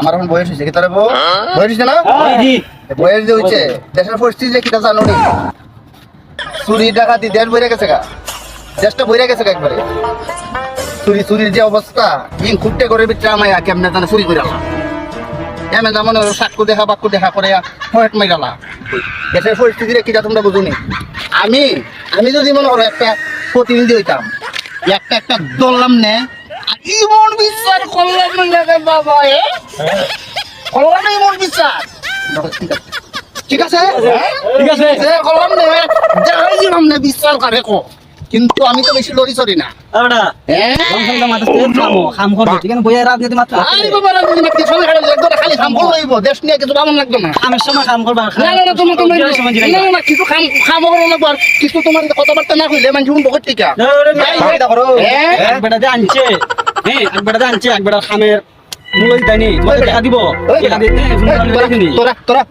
আমার এখন বয়স হয়েছে, কি বয়স হয়েছে না? বয়স যে হয়েছে, দেশের পরিস্থিতি যে কিটা জানো নি? চুরি ডাকাতি দেশ বইরে গেছে গা, দেশটা বইরে গেছে গা একবারে। চুরির যে অবস্থা, খুঁটে করে বিচ্ছা আমায় কেমনে জানে চুরি করে আলা এমন যেমন সাক্ষ্য দেখা বাক্য দেখা করে ফয়েট মাইরালা। দেশের পরিস্থিতি কিটা তোমরা বুঝুনি? আমি যদি মনে করো একটা প্রতিনিধি হইতাম, একটা দললাম নে, ইমন বিচার করলাম না বাবা, করলাম না ইমন বিচার, ঠিক আছে করলাম না, যাই দিলাম না বিচার করে কো। কিন্তু আমি তো বেশি লড়ি চড়ি না। দেশ নিয়ে কিছু বামন লাগবে না, কিছু তোমার কথাবার্তা না হইলে মানে জীবন বহুত টিকা খামের মূল দেয়নি দেখা দিব তোরা